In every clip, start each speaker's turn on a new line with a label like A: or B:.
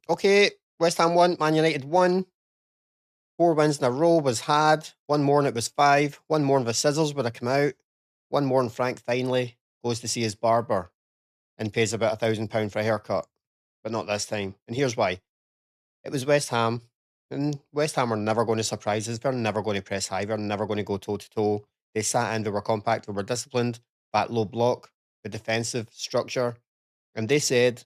A: Okay, West Ham won, Man United won. 4 wins in a row was had. One more and it was 5. One more and the scissors would have come out. One more and Frank finally goes to see his barber and pays about £1,000 for a haircut. But not this time. And here's why. It was West Ham. And West Ham are never going to surprise us. They're never going to press high. They're never going to go toe to toe. They sat in, they were compact, they were disciplined, back low block, the defensive structure. And they said,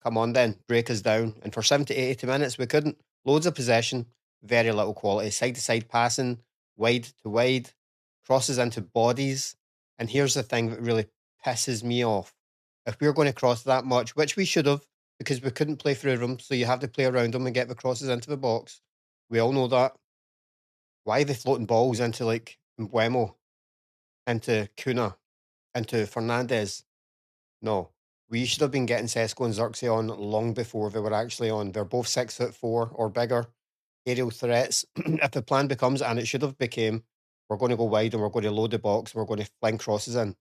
A: come on then, break us down. And for 70, 80 minutes, we couldn't. Loads of possession, very little quality. Side to side passing, wide to wide, crosses into bodies. And here's the thing that really pisses me off. If we're going to cross that much, which we should have, because we couldn't play through them, so you have to play around them and get the crosses into the box. We all know that. Why are they floating balls into like Mbuemo, into Kuna, into Fernandez? No. We should have been getting Šeško and Zirkzee on long before they were actually on. They're both 6'4" or bigger aerial threats. If the plan becomes, and it should have became, we're going to go wide and we're going to load the box, we're going to fling crosses in,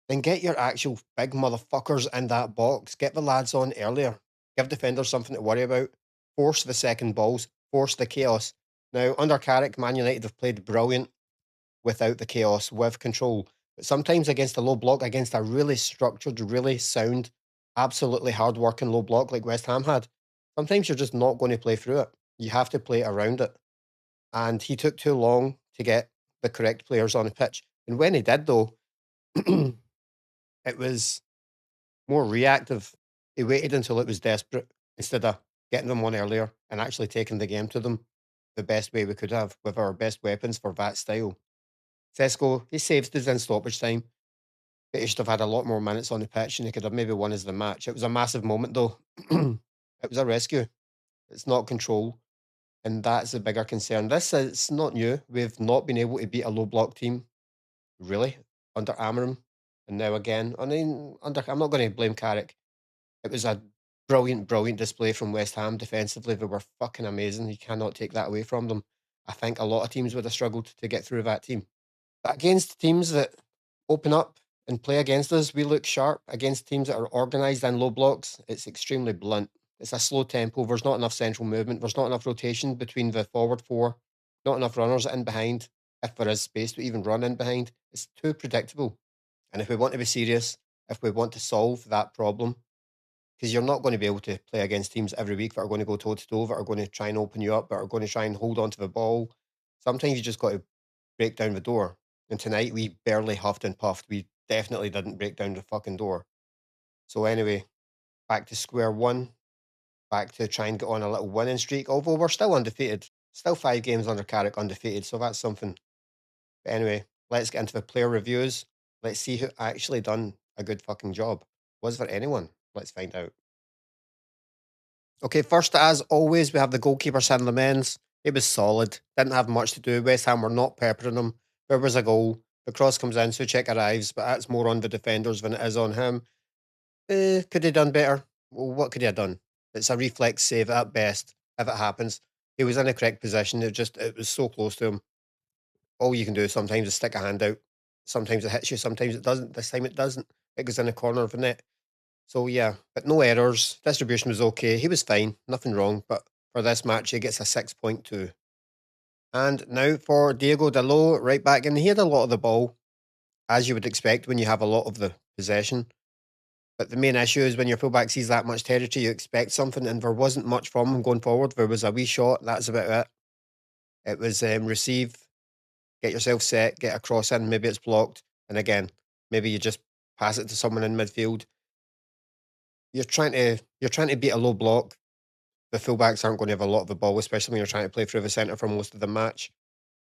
A: then get your actual big motherfuckers in that box. Get the lads on earlier. Give defenders something to worry about. Force the second balls. Force the chaos. Now, under Carrick, Man United have played brilliant without the chaos, with control. But sometimes against a low block, against a really structured, really sound, absolutely hard-working low block like West Ham had, sometimes you're just not going to play through it. You have to play around it. And he took too long to get the correct players on the pitch. And when he did, though, it was more reactive. He waited until it was desperate instead of getting them on earlier and actually taking the game to them the best way we could have with our best weapons for that style. Šeško, he saves us in stoppage time, but he should have had a lot more minutes on the pitch and he could have maybe won us the match. It was a massive moment though. It was a rescue. It's not control. And that's the bigger concern. This is not new. We've not been able to beat a low block team, really, under Amarim. And now again, I mean, I'm not going to blame Carrick. It was a brilliant, brilliant display from West Ham defensively. They were fucking amazing. You cannot take that away from them. I think a lot of teams would have struggled to get through that team. But against teams that open up and play against us, we look sharp. Against teams that are organised and low blocks, it's extremely blunt. It's a slow tempo. There's not enough central movement. There's not enough rotation between the forward four. Not enough runners in behind. If there is space to even run in behind, it's too predictable. And if we want to be serious, if we want to solve that problem, because you're not going to be able to play against teams every week that are going to go toe to toe, that are going to try and open you up, that are going to try and hold on to the ball. Sometimes you just got to break down the door. And tonight we barely huffed and puffed. We definitely didn't break down the fucking door. So anyway, back to square one, back to try and get on a little winning streak. Although we're still undefeated, still 5 games under Carrick undefeated. So that's something. But anyway, let's get into the player reviews. Let's see who actually done a good fucking job. Was there anyone? Let's find out. Okay, first, as always, we have the goalkeeper, San Lamens. He was solid. Didn't have much to do. West Ham were not peppering him. There was a goal. The cross comes in, Souček arrives, but that's more on the defenders than it is on him. Could he done better? Well, what could he have done? It's a reflex save at best, if it happens. He was in the correct position. It was so close to him. All you can do sometimes is stick a hand out. Sometimes it hits you, sometimes it doesn't. This time it doesn't. It goes in the corner of the net. So yeah, but no errors. Distribution was okay. He was fine, nothing wrong. But for this match, he gets a 6.2. And now for Diego Dalot, right back, and he had a lot of the ball, as you would expect when you have a lot of the possession. But the main issue is when your fullback sees that much territory, you expect something, and there wasn't much from him going forward. There was a wee shot. That's about it. It was receive, get yourself set, get a cross in. Maybe it's blocked, and again, maybe you just pass it to someone in midfield. You're trying to beat a low block. The fullbacks aren't going to have a lot of the ball, especially when you're trying to play through the centre for most of the match.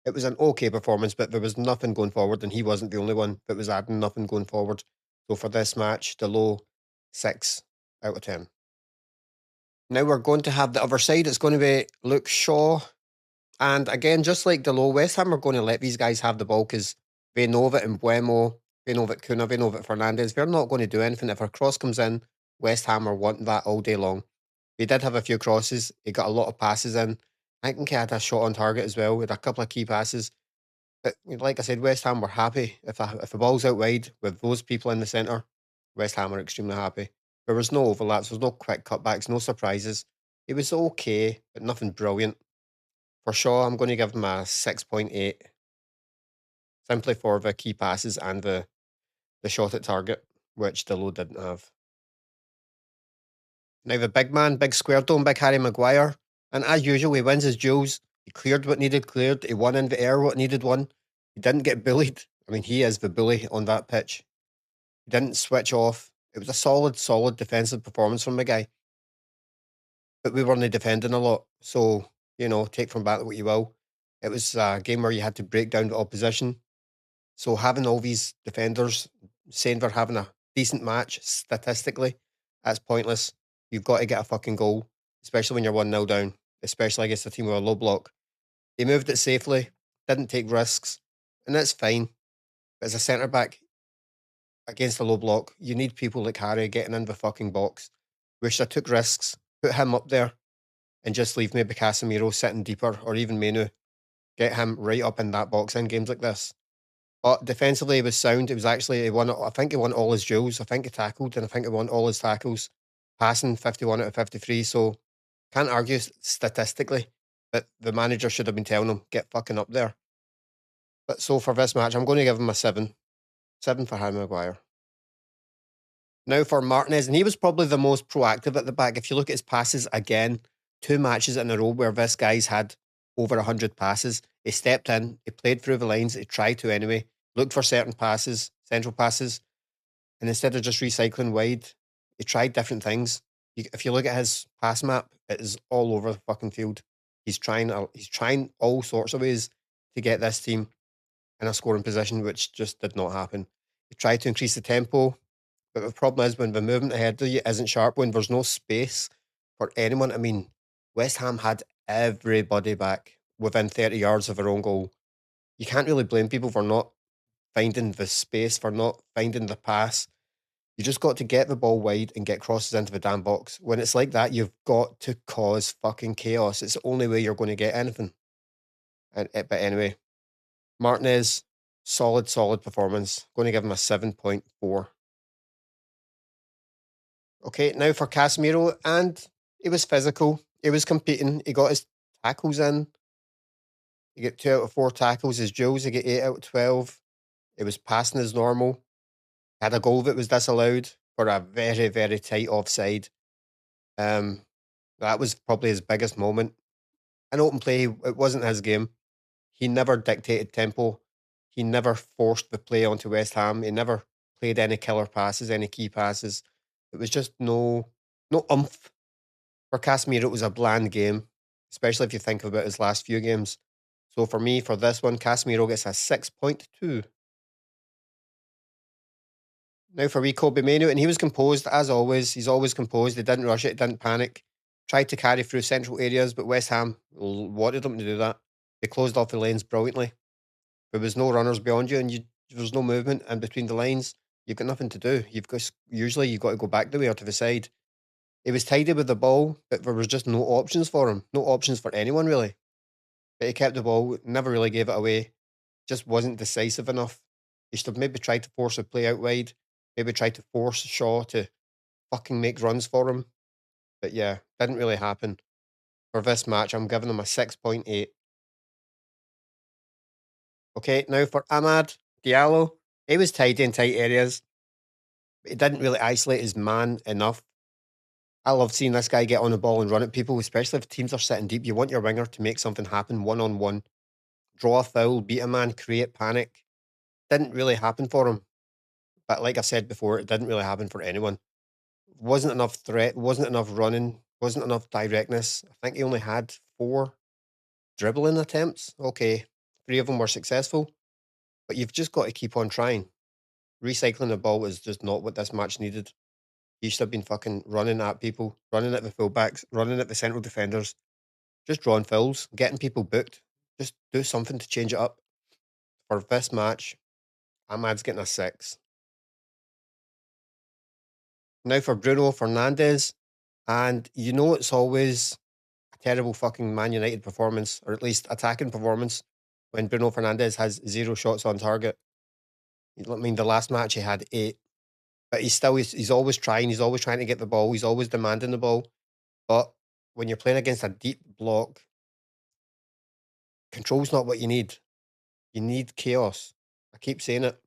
A: It was an okay performance, but there was nothing going forward, and he wasn't the only one that was adding nothing going forward. So for this match, the low 6 out of 10. Now we're going to have the other side. It's going to be Luke Shaw. And again, just like the low, West Ham are going to let these guys have the ball because they know that Mbuemo, they know that Kuna, they know that Fernandez, they're not going to do anything. If a cross comes in, West Ham are wanting that all day long. He did have a few crosses. He got a lot of passes in. I think he had a shot on target as well. With a couple of key passes. But like I said, West Ham were happy. If the ball's out wide with those people in the centre, West Ham are extremely happy. There was no overlaps. There was no quick cutbacks. No surprises. He was okay, but nothing brilliant. For Shaw, I'm going to give him a 6.8, simply for the key passes and the shot at target, which Dillo didn't have. Now the big man, big square dome, big Harry Maguire, and as usual, he wins his duels. He cleared what needed cleared. He won in the air what needed won. He didn't get bullied. I mean, he is the bully on that pitch. He didn't switch off. It was a solid defensive performance from the guy. But we weren't defending a lot. So, take from that what you will. It was a game where you had to break down the opposition. So having all these defenders saying they're having a decent match statistically, that's pointless. You've got to get a fucking goal, especially when you're 1-0 down, especially against a team with a low block. He moved it safely, didn't take risks, and that's fine. But as a centre back against a low block, you need people like Harry getting in the fucking box. Wish I took risks, put him up there, and just leave maybe Casemiro sitting deeper, or even Manu. Get him right up in that box in games like this. But defensively, he was sound. It was actually, I think he won all his duels. I think he tackled, and I think he won all his tackles. Passing 51 out of 53. So, can't argue statistically that the manager should have been telling him, get fucking up there. But so for this match, I'm going to give him a 7. 7 for Harry Maguire. Now for Martinez, and he was probably the most proactive at the back. If you look at his passes again, 2 matches in a row where this guy's had over 100 passes. He stepped in, he played through the lines, he tried to anyway, looked for certain passes, central passes, and instead of just recycling wide, he tried different things. If you look at his pass map, it is all over the fucking field. He's trying all sorts of ways to get this team in a scoring position, which just did not happen. He tried to increase the tempo, but the problem is when the movement ahead of you isn't sharp, when there's no space for anyone. I mean, West Ham had everybody back within 30 yards of their own goal. You can't really blame people for not finding the space, for not finding the pass. You just got to get the ball wide and get crosses into the damn box. When it's like that, you've got to cause fucking chaos. It's the only way you're going to get anything. But anyway, Martinez, solid performance. Going to give him a 7.4. Okay, now for Casemiro, and he was physical. He was competing. He got his tackles in. He got 2 out of 4 tackles. His duels, he got 8 out of 12. It was passing as normal. Had a goal that was disallowed for a very, very tight offside. That was probably his biggest moment. An open play, it wasn't his game. He never dictated tempo. He never forced the play onto West Ham. He never played any killer passes, any key passes. It was just no oomph. For Casemiro, it was a bland game, especially if you think about his last few games. So for me, for this one, Casemiro gets a 6.2. Now for wee Kobe Manu, and he was composed as always. He's always composed. He didn't rush it, didn't panic. Tried to carry through central areas, but West Ham wanted him to do that. They closed off the lanes brilliantly. There was no runners beyond you, and there was no movement in between the lines. You've got nothing to do. You've got to go back the way or to the side. He was tidy with the ball, but there was just no options for him. No options for anyone really. But he kept the ball, never really gave it away. Just wasn't decisive enough. He should have maybe tried to force a play out wide. Maybe tried to force Shaw to fucking make runs for him. But yeah, didn't really happen. For this match, I'm giving him a 6.8. Okay, now for Amad Diallo. He was tidy in tight areas, but he didn't really isolate his man enough. I love seeing this guy get on the ball and run at people, especially if teams are sitting deep. You want your winger to make something happen one-on-one. Draw a foul, beat a man, create panic. Didn't really happen for him. But like I said before, it didn't really happen for anyone. Wasn't enough threat, wasn't enough running, wasn't enough directness. I think he only had 4 dribbling attempts. Okay, 3 of them were successful. But you've just got to keep on trying. Recycling the ball was just not what this match needed. He should have been fucking running at people, running at the fullbacks, running at the central defenders, just drawing fouls, getting people booked. Just do something to change it up. For this match, Ahmad's getting a 6. Now for Bruno Fernandes, and it's always a terrible fucking Man United performance, or at least attacking performance, when Bruno Fernandes has 0 shots on target. I mean, the last match he had 8, but he's always trying to get the ball, he's always demanding the ball, but when you're playing against a deep block, control's not what you need. You need chaos. I keep saying it.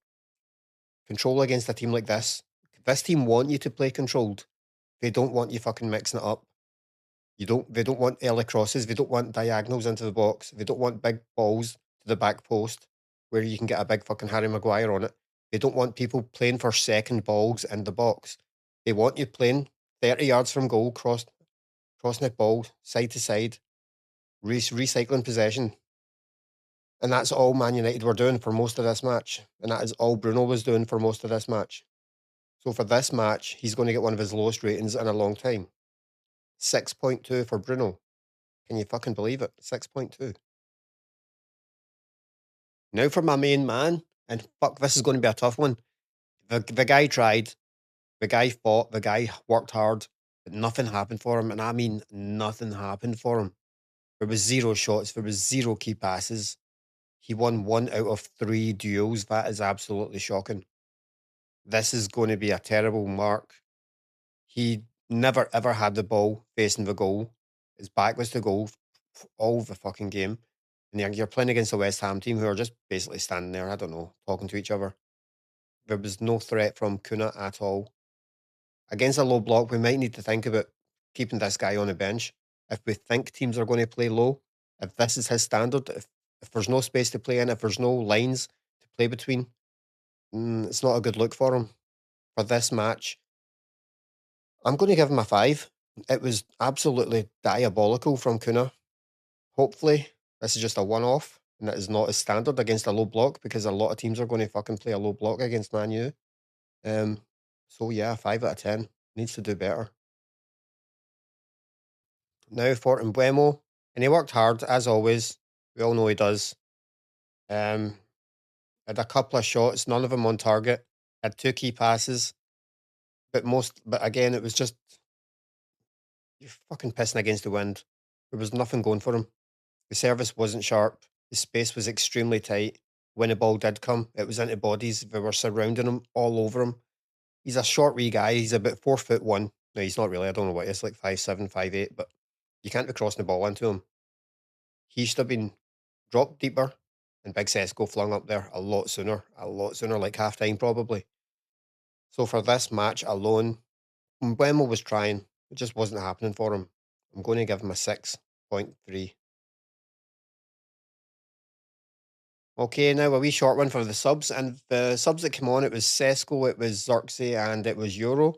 A: Control against a team like this. This team want you to play controlled. They don't want you fucking mixing it up. They don't want early crosses. They don't want diagonals into the box. They don't want big balls to the back post where you can get a big fucking Harry Maguire on it. They don't want people playing for second balls in the box. They want you playing 30 yards from goal, crossing the ball side to side, recycling possession. And that's all Man United were doing for most of this match. And that is all Bruno was doing for most of this match. So for this match, he's going to get one of his lowest ratings in a long time. 6.2 for Bruno. Can you fucking believe it? 6.2. Now for my main man, and fuck, this is going to be a tough one. The guy tried, the guy fought, the guy worked hard, but nothing happened for him. And I mean, nothing happened for him. There was 0 shots, there was 0 key passes. He won 1 out of 3 duels. That is absolutely shocking. This is going to be a terrible mark. He never ever had the ball facing the goal. His back was to goal all the fucking game. And you're playing against a West Ham team who are just basically standing there, I don't know, talking to each other. There was no threat from Kuna at all. Against a low block, we might need to think about keeping this guy on the bench. If we think teams are going to play low, if this is his standard, if there's no space to play in, if there's no lines to play between, it's not a good look for him. For this match, I'm going to give him a 5. It was absolutely diabolical from Kuna. Hopefully, this is just a one-off, and it is not as standard against a low block, because a lot of teams are going to fucking play a low block against Man U. So yeah, 5 out of 10. Needs to do better. Now for Mbeumo, and he worked hard, as always. We all know he does. Had a couple of shots, none of them on target. Had 2 key passes, but again, it was just, you're fucking pissing against the wind. There was nothing going for him. The service wasn't sharp. The space was extremely tight. When the ball did come, it was into bodies. They were surrounding him, all over him. He's a short wee guy. He's about 4'1". No, he's not really. I don't know what he is, like 5'7", 5'8", but you can't be crossing the ball into him. He should have been dropped deeper and Big Šeško flung up there a lot sooner, like half time probably. So for this match alone, Mbeumo was trying. It just wasn't happening for him. I'm going to give him a 6.3. Okay, now a wee short one for the subs. And the subs that came on, it was Šeško, it was Zirkzee, and it was Euro.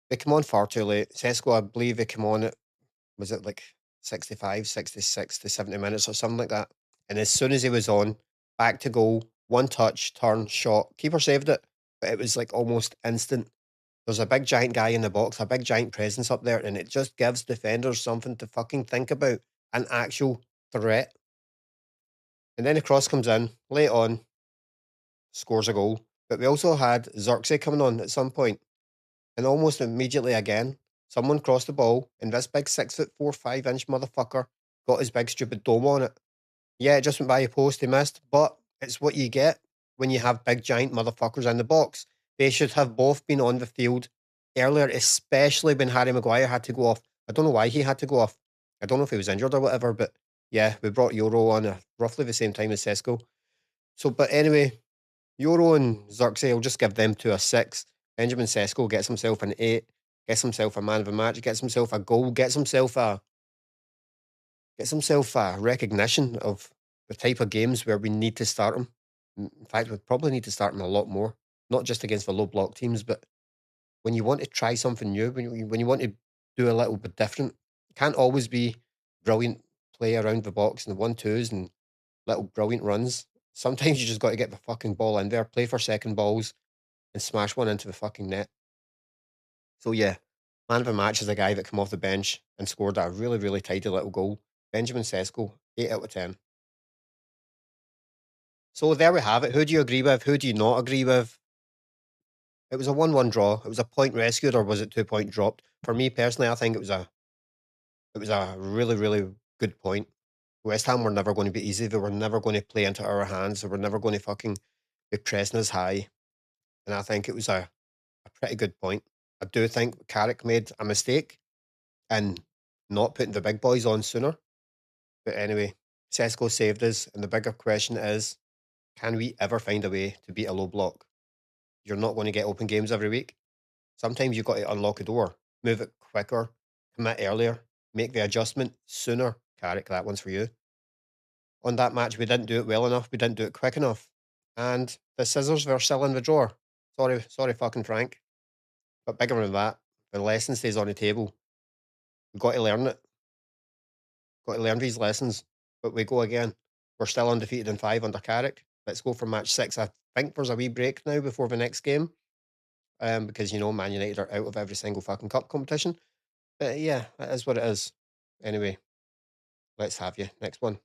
A: They came on far too late. Šeško, I believe they came on at, was it like 65, 66 to 70 minutes or something like that. And as soon as he was on, back to goal, one touch, turn, shot. Keeper saved it, but it was like almost instant. There's a big giant guy in the box, a big giant presence up there, and it just gives defenders something to fucking think about, an actual threat. And then the cross comes in, late on, scores a goal. But we also had Zirkzee coming on at some point, and almost immediately again, someone crossed the ball, and this big 6'4", 5-inch motherfucker got his big stupid dome on it. Yeah, it just went by a post, he missed, but it's what you get when you have big giant motherfuckers in the box. They should have both been on the field earlier, especially when Harry Maguire had to go off. I don't know why he had to go off. I don't know if he was injured or whatever, but yeah, we brought Euro on at roughly the same time as Šeško. So, but anyway, Euro and Zirkzee, I'll just give them to a 6. Benjamin Šeško gets himself an 8, gets himself a man of the match, gets himself a goal, gets himself a recognition of the type of games where we need to start him. In fact, we probably need to start him a lot more, not just against the low block teams, but when you want to try something new, when you want to do a little bit different, it can't always be brilliant play around the box and the 1-2s and little brilliant runs. Sometimes you just got to get the fucking ball in there, play for second balls, and smash one into the fucking net. So yeah, man of the match is a guy that came off the bench and scored a really, really tidy little goal. Benjamin Šeško, 8 out of 10. So there we have it. Who do you agree with? Who do you not agree with? It was a 1-1 draw. It was a point rescued, or was it 2-point dropped? For me personally, I think it was a really, really good point. West Ham were never going to be easy. They were never going to play into our hands. They were never going to fucking be pressing us high. And I think it was a pretty good point. I do think Carrick made a mistake in not putting the big boys on sooner. But anyway, Šeško saved us, and the bigger question is, can we ever find a way to beat a low block? You're not going to get open games every week. Sometimes you've got to unlock a door, move it quicker, commit earlier, make the adjustment sooner. Carrick, that one's for you. On that match, we didn't do it well enough. We didn't do it quick enough. And the scissors were still in the drawer. Sorry, fucking Frank. But bigger than that, the lesson stays on the table. We've got to learn it. Got to learn these lessons. But we go again. We're still undefeated in 5 under Carrick. Let's go for match 6. I think there's a wee break now before the next game. Because, Man United are out of every single fucking cup competition. But yeah, that is what it is. Anyway, let's have you. Next one.